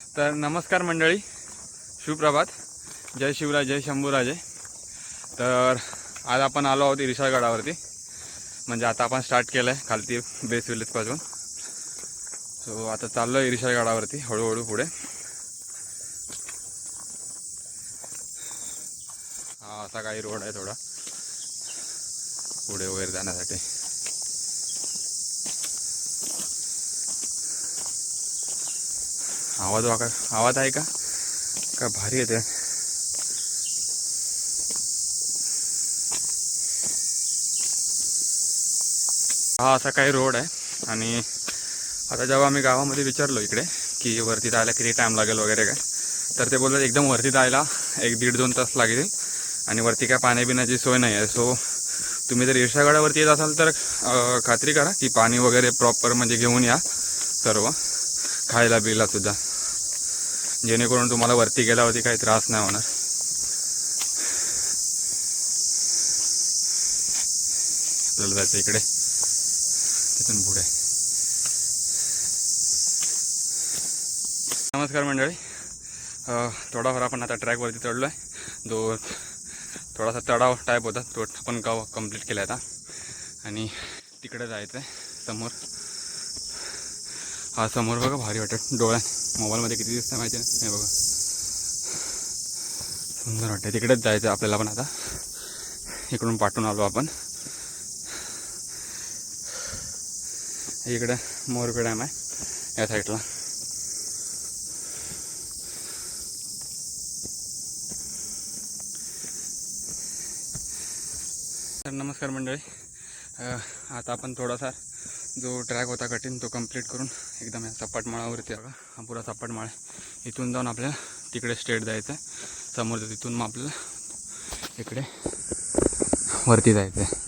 तर नमस्कार मंडळी, सुप्रभात, जय शिवराय, जय शंभूराजे. तर आज आपण आलो आहोत इरिशाळगडावरती. म्हणजे आता आपण स्टार्ट केलं आहे खालती बेस विलेजपासून. सो आता चाललो आहे इरिशाळगडावरती हळूहळू पुढे. हा असा काही रोड आहे थोडा पुढे वगैरे जाण्यासाठी. आवाज आहे का भारी येते. हा असा काही रोड आहे. आणि आता जेव्हा आम्ही गावामध्ये विचारलो इकडे की वरती जायला किती टाईम लागेल वगैरे काय, तर ते बोलतात एकदम वरती जायला 1-1.5-2 तास लागेल आणि वरती काय पाणी पिण्याची सोय नाही आहे. सो तुम्ही जर इरिशाळगडावरती येत असाल तर खात्री करा की पाणी वगैरे प्रॉपर म्हणजे घेऊन या सर्व, खायला बिला सुद्धा, जेणेकरून तुम्हाला वरती गेल्यावरती काही त्रास नाही होणार. आपल्याला जायचं इकडे, तिथून पुढे. नमस्कार मंडळी, थोडाफार आपण आता ट्रॅकवरती चढलो आहे. जो थोडासा चढाव टाईप होता तो आपण कंप्लीट केला आता. आणि तिकडे जायचं आहे समोर. हा समोर बघा, भारी वाटतं डोळ्यात. मोबाईलमध्ये किती दिसतं माहिती नाही, हे बघा सुंदर वाटतं. तिकडेच जायचं आपल्याला पण आता. इकडून पाठवून आलो आपण. इकडे मोरपे डॅम आहे या साईडला. तर नमस्कार मंडळी, आता आपण थोडासा जो ट्रॅक होता कठीण तो कंप्लीट करून एकदम या सपाट माळावरती आला. हा पुरा सपाट माळ आहे. इथून जाऊन आपल्याला तिकडे स्ट्रेट जायचं आहे समोरचं. तिथून मग आपल्याला इकडे वरती जायचं आहे.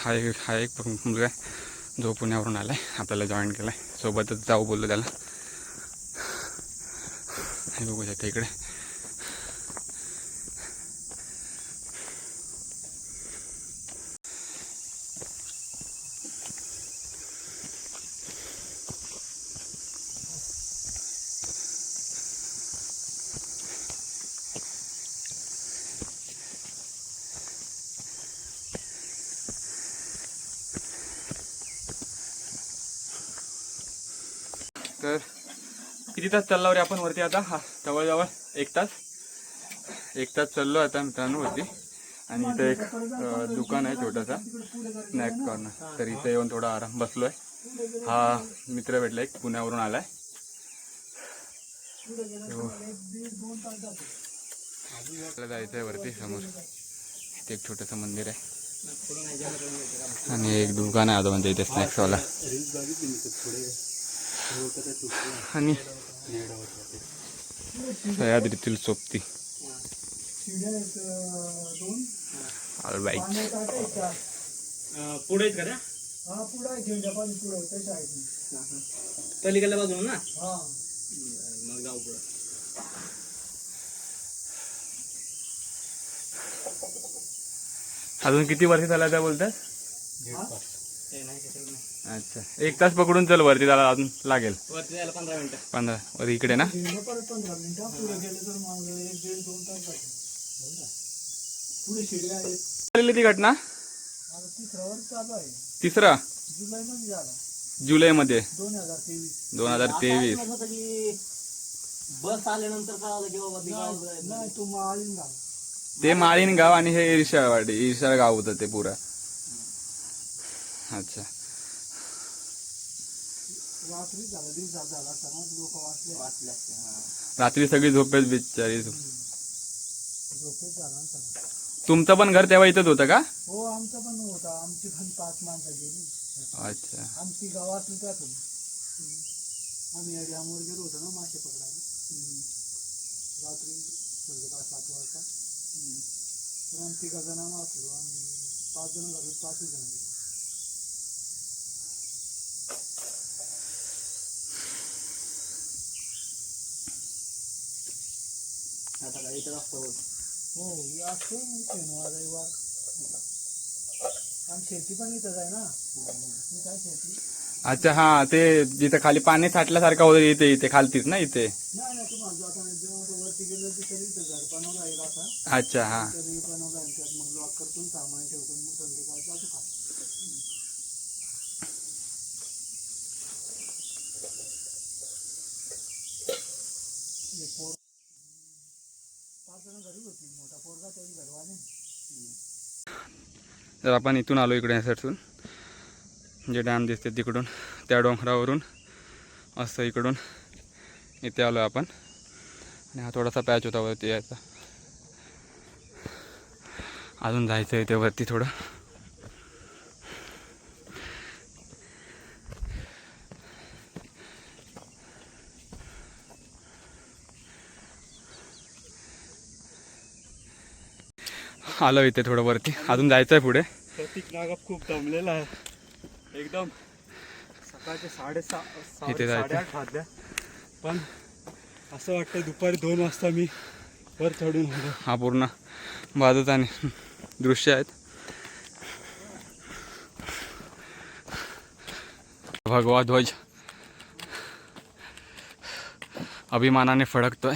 हा एक मुलगा आहे जो पुण्यावरून आला आहे, आपल्याला जॉईन केला आहे. सोबतच जाऊ बोललो त्याला. हे बघू शकता इकडे. तर किती तास चाललो रे आपण वरती आता? हा जवळजवळ 1 तास चाललो आता मित्रांनो वरती. आणि इथं एक दुकान आहे छोटासा स्नॅक कॉर्नर. तर इथे येऊन थोडा आराम बसलोय. हा मित्र भेटला एक पुण्यावरून आलाय. आपल्याला जायचं आहे वरती. समोर इथे एक छोटंसं मंदिर आहे आणि एक दुकान आहे म्हणजे इथे स्नॅक्सवाला. आणि सह्याद्रीतील सोबती पुढे का? पलीकडल्या बाजूला ना, मग जाऊ पुढे. अजून किती वर्ष झाला त्या बोलतात? अच्छा, 1 तास पकडून चल वरती जायला अजून लागेल. वरती जायला 15 मिनिटं. 15 वर इकडे ना. ती घटना तिसरा जुलैमध्ये 2023. बस आल्यानंतर कळालं की बाबा ते माळीन गाव आणि हे इरिशाळ गाव होतं ते पुरा. अच्छा, रात्री सगळी झोपेत बिचारी. तुमचं पण घर तेव्हा इथंच होतं का? हो, आमचं पण होतं. आमची पण 5 माणसं गेली. अच्छा, आमची गावातली त्यातून आम्ही डॅमवर गेलो होतो ना मासे पकडायला रात्री संध्याकाळ 7 वाजता. तर आम्ही 3 जणांना वाचलो. आम्ही 5 जण घालून 5 जण गेलो. आता काय इथं असतो. हो, असतो शनिवार रविवार. आणि शेती पण इथंच आहे ना. काय शेती अच्छा हा ते जिथे खाली पाणी साठल्यासारखं होतं इथे इथे खालतीच ना इथे. नाही नाही तुम्हाला जाताना जेव्हा वरती गेलो तिथे इथं घर बनवलं आहे आता अच्छा हा तरी बनवलं आहे त्यात मग लॉक करतो सामान ठेवतो मग संध्याकाळ जातो खाली. एक पोर 5 जण घरी होती मोठा पोरगा त्याची घरवाले. तर आपण इथून आलो इकडे सरसून जे डॅम दिसते तिकडून त्या डोंगरावरून असं इकडून इथे आलो आपण आणि हा थोडासा पॅच होता वरती यायचा. अजून जायचं इथे वरती थोडं. आलो इथे थोडं वरती अजून जायचं आहे पुढे. प्रतीक नागप खूप दमलेला आहे एकदम. सकाळचे 6:30 इथे जायचं. 8:30 वाजल्या पण असं वाटतं दुपारी 2 वाजता मी वर चढून होतो. हा पूर्ण बाजूचा आणि दृश्य आहेत. भगवा ध्वज अभिमानाने फडकतोय.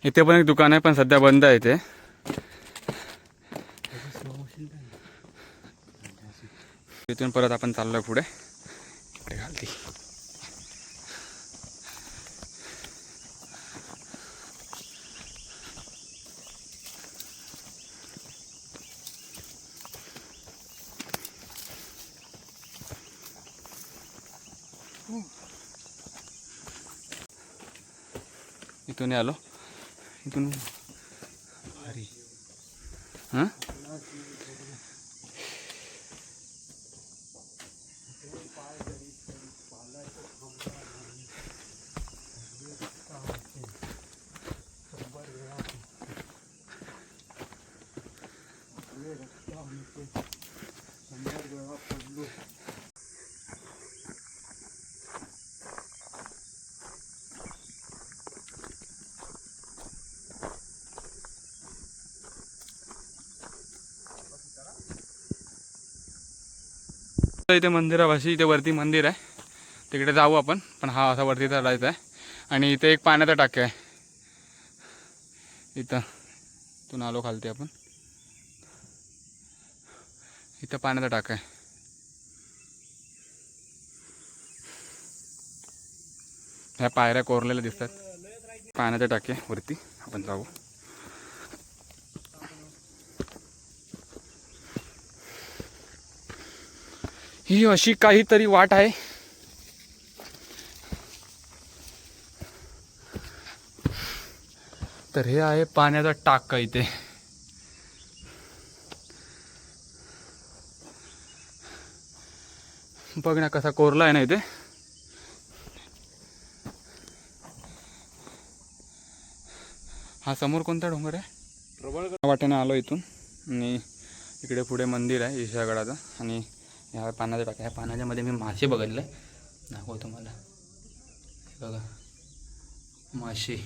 इथे पण एक दुकान आहे पण सध्या बंद आहे ते. इथून परत आपण चाललोय पुढे इकडे घालती. इथून आलो इथून भारी. हां इथे मंदिरापाशी इथे वरती मंदिर आहे तिकडे जाऊ आपण. पण हा असा वरती चढायचा आहे आणि इथे एक पाण्याचा टाकी आहे. इथून आलो खालती आपण. इथं पाण्याचा टाका आहे. ह्या पायऱ्या कोरलेल्या दिसतात. पाण्याच्या टाकी वरती आपण जाऊ. ही अशी काहीतरी वाट आहे. तर हे आहे पाण्याचा टाका इथे. बघ ना कसा कोरला आहे ना इथे. हा समोर कोणता डोंगर आहे. प्रबळगड वाटेने आलो इथून आणि इकडे पुढे मंदिर आहे ईशागडाचं आणि ह्या पाण्याचा टाका. ह्या पाण्याच्यामध्ये मी मासे बघितले दाखवतो तुम्हाला. बघा मासे.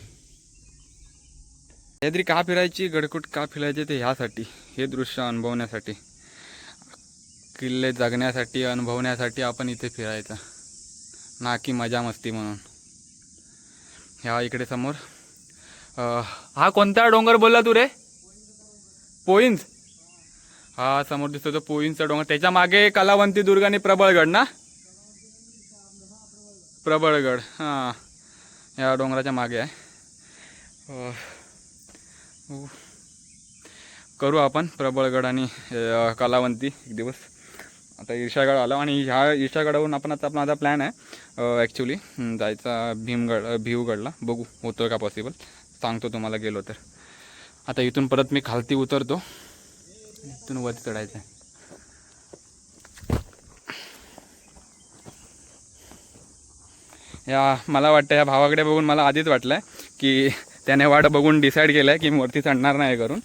काहीतरी का फिरायची गडकुट का फिरायचे ते ह्यासाठी हे दृश्य अनुभवण्यासाठी किल्ले जगण्यासाठी अनुभवण्यासाठी आपण इथे फिरायचं ना की मजा मस्ती म्हणून. ह्या इकडे समोर हा कोणता डोंगर बोलला तू रे. पोईंज. हा समोर दिसतो तो पोईंजचा डोंगर. त्याच्या मागे कलावंती दुर्ग आणि प्रबळगड ना. प्रबळगड हां या डोंगराच्या मागे आहे. करू आपण प्रबळगड आणि कलावंती एक दिवस. आता ईर्षागड आलो आणि ह्या ईर्षागडावरून आपण माझा प्लॅन आहे ॲक्च्युली जायचा भिवगडला. बघू होतो का पॉसिबल. सांगतो तुम्हाला गेलो तर. आता इथून परत मी खालती उतरतो. इथून वरती चढायचं आहे. या मला वाटतं या भावाकडे बघून मला आधीच वाटलं आहे की त्याने वाट बघून डिसाईड केलं आहे की मी वरती चढणार नाही करून.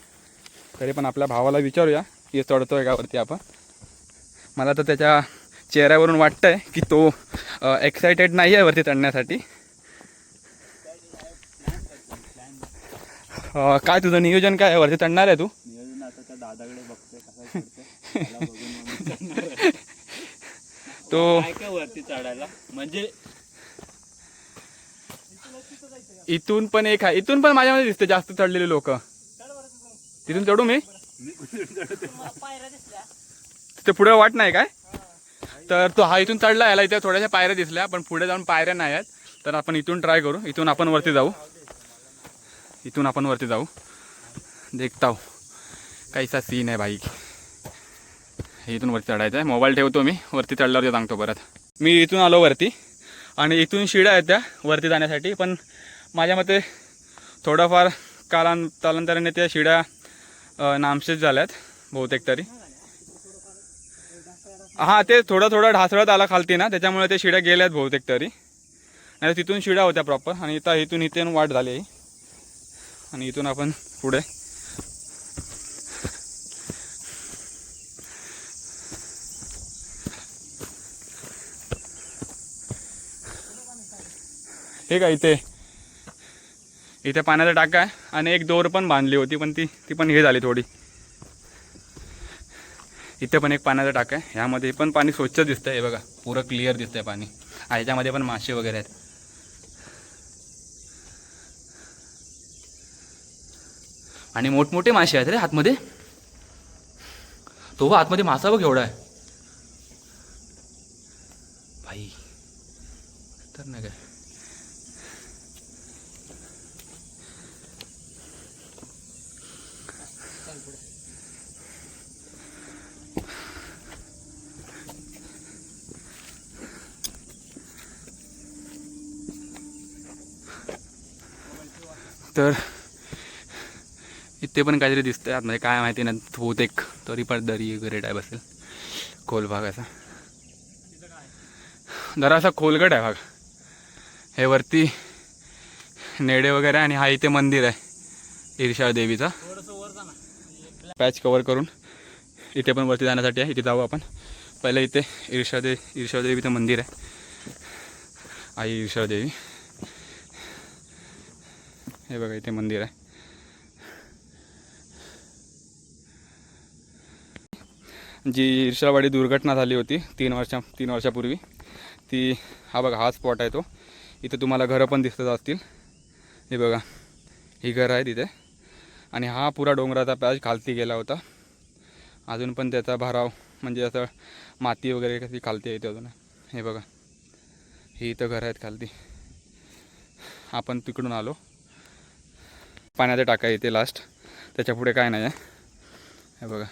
तरी पण आपल्या भावाला विचारूया की चढतो आहे का वरती आपण. मला तर त्याच्या चेहऱ्यावरून वाटतं आहे की तो एक्सायटेड नाही आहे वरती चढण्यासाठी. काय तुझं नियोजन काय आहे. वरती चढणार आहे तू. नियोजन आता त्या दादाकडे बघतोय कसं तो काय काय वरती चढायला म्हणजे इथून पण एक आहे, इथून पण माझ्यामध्ये दिसते जास्त चढलेले लोक. तिथून चढू मी? ते पुढे वाट नाही काय? तर तो हा इथून चढला, याला इथे थोड्याशा पायऱ्या दिसल्या, पण पुढे जाऊन पायऱ्या नाही आहेत. तर आपण इथून ट्राय करू, इथून आपण वरती जाऊ, इथून आपण वरती जाऊ. देखता हूँ कैसा सीन आहे भाई. इथून वरती चढायचं आहे. मोबाईल ठेवतो मी, वरती चढल्यावर सांगतो परत. मी इथून आलो वरती आणि इथून शिड्या आहेत त्या वरती जाण्यासाठी, पण माझ्या मते थोडंफार कालांतराने त्या शिड्या नामशेष झाल्यात बहुतेक तरी. हां, ते थोडं ढासळत आला खालती ना, त्याच्यामुळे ते शिड्या गेल्यात बहुतेक तरी. नाही तिथून शिड्या होत्या प्रॉपर, आणि इथून इथून वाट झाली आहे. आणि इथून आपण पुढे हे का इथे पाण्याचा टाका आहे आणि एक दोर पण बांधली होती, पण ती पण हे झाली थोडी. इथे पण एक पाण्याचा टाका आहे, ह्यामध्ये पण पाणी स्वच्छ दिसतंय. हे बघा पुरं क्लिअर दिसतंय पाणी. ह्याच्यामध्ये पण मासे वगैरे आहेत. आणि मोठमोठे मासे आहेत रे आतमध्ये. तो आतमध्ये मासा बघ एवढा आहे भाई, तर नाही काय. तर इथे पण काहीतरी दिसतंय आतमध्ये, काय माहिती नाही. बहुतेक तरी पण दरी वगैरे टाईप असेल, खोल भाग असा. जरा खोलगट आहे भाग. हे वरती नेडे वगैरे, आणि हा इथे मंदिर आहे ईर्षा देवीचा. पॅच कवर करून इथे पण वरती जाण्यासाठी आहे. इथे जाऊ आपण पहिले. इथे ईर्षा देवीचं मंदिर आहे, आई ईर्षा देवी. हे बघा इथे मंदिर आहे. जी ईर्षावाडी दुर्घटना झाली होती 3 वर्षापूर्वी, ती हा बघा हा स्पॉट आहे तो. इथे तुम्हाला घरं पण दिसत असतील. हे बघा ही घरं आहे तिथे, आणि हा पुरा डोंगराचा पॅच खालती गेला होता. अजून पण त्याचा भराव म्हणजे असं माती वगैरे कशी खालती येते अजून. हे बघा ही इथं घरं आहेत खालती. आपण तिकडून आलो. पाण्याचा टाका इथे लास्ट, त्याच्या पुढे काय नाही आहे. हे बघा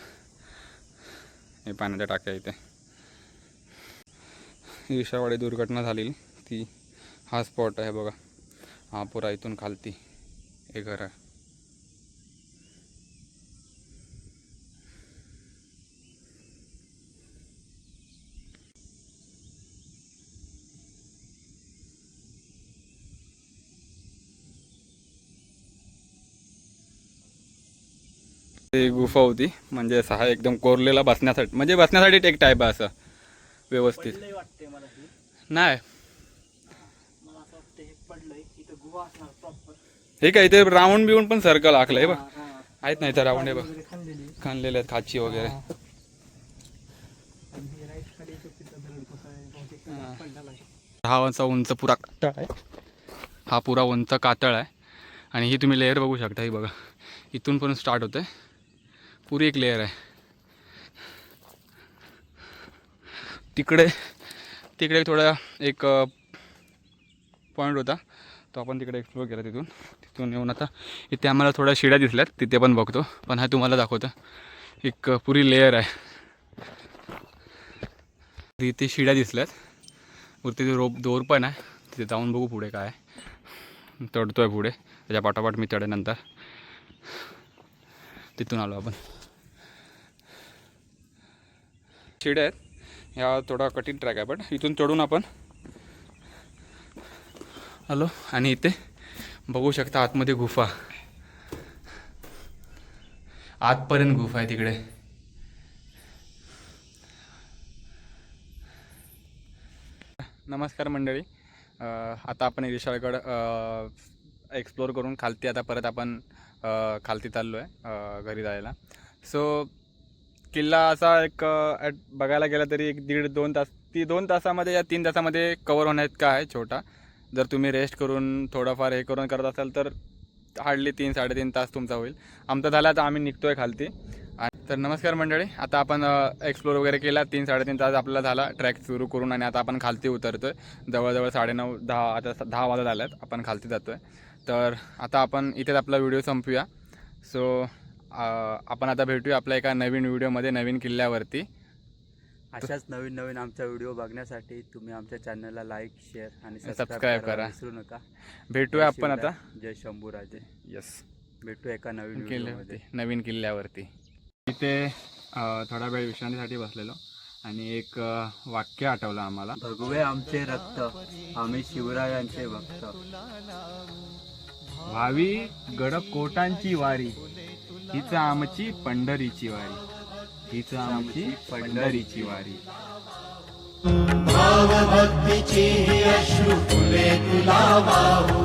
हे पाण्याचा टाका इथे. ईर्षावाडी दुर्घटना झालेली ती हा स्पॉट आहे बघा. हा पुरा इथून खालती हे घर आहे. ते गुफा होती, म्हणजे सहा एकदम कोरलेला बसण्यासाठी, म्हणजे बसण्यासाठी एक टाईप आहे असं व्यवस्थित. वाटते मला हे. नाही मला असं वाटतं हे पडलंय इथं गुहा असणार प्रॉपर. हे काय इथे राऊंड बिऊंड पण सर्कल आखलंय बघ. हा. आहेत नाही तर राऊंड आहे बघ, खाल्लेली खाणलेले आहेत खाची वगैरे. आणि हे राईट खाली तिथं दगड कोसळले, बहुतेक पडलेला आहे. हा उंच पुरा कातळ आहे. हा पुरा उंच कातळ आहे, आणि ही तुम्ही लेअर बघू शकता. ही बघा इथून पण स्टार्ट होते, पुरी एक लेअर आहे. तिकडे थोडा एक पॉईंट होता, तो आपण तिकडे एक्सप्लोर केला. तिथून येऊन आता इथे आम्हाला थोड्या शिड्या दिसल्यात, तिथे पण बघतो. पण हा तुम्हाला दाखवतो, एक पुरी लेअर आहे. इथे शिड्या दिसल्यात, वरती दोर पण आहे. तिथे जाऊन बघू पुढे काय आहे. चढतोय पुढे, त्याच्या पाठोपाठ मी चढेनंतर. तिथून आलो आपण. शिड्या आहेत, ह्या थोडा कठीण ट्रॅक आहे, पण इथून चढून आपण आलो. आणि इथे बघू शकता आतमध्ये गुफा, आतपर्यंत गुफा आहे तिकडे. नमस्कार मंडळी, आता आपण ईर्षागड एक्सप्लोर करून खालती आता परत आपण खालती चाललो आहे घरी जायला. सो किल्ला असा एक बघायला गेला तरी एक 1.5-2 तास 2 तासामध्ये या 3 तासामध्ये कवर होण्यात आहे छोटा. जर तुम्ही रेस्ट करून थोडंफार हे करून करत असाल तर हार्डली 3-3.5 तास तुमचा होईल. आमचा झाला तर आम्ही निघतोय खालती. तर नमस्कार मंडळी, आता आपण एक्सप्लोर वगैरे केला. 3-3.5 तास आपल्याला झाला ट्रॅक सुरू करून आणि आता आपण खालती उतरतोय. जवळजवळ 9:30-10 आता 10 वाजत आल्यात, आपण खालती जातोय. तर आता आपण इथेच आपला व्हिडिओ संपूया. सो आपण आता भेटूया आपल्या एका नवीन व्हिडिओमध्ये नवीन किल्ल्यावरती. अशाच नवीन आमचा व्हिडिओ बघण्यासाठी तुम्ही आमच्या चॅनलला लाईक, शेअर आणि सबस्क्राईब सबस्क्राईब करा. करायला विसरू नका. भेटूया जय आपण आता शिवराय, जय शंभूराजे. यस भेटूया एका नवीन किल्ल्यावरती, व्हिडिओमध्ये. नवीन किल्ल्यावरती. इथे थोडा वेळ विश्रांतीसाठी बसलेलो आणि एक वाक्य आठवलं आम्हाला. भगवे आमचे रक्त, आम्ही शिवरायांचे भक्त. व्हावी गडकोटांची वारी, हीच आमची पंढरीची वारी, हीच आमची पंढरीची वारी. भावभक्तीची अश्रू फुले तुला वाहू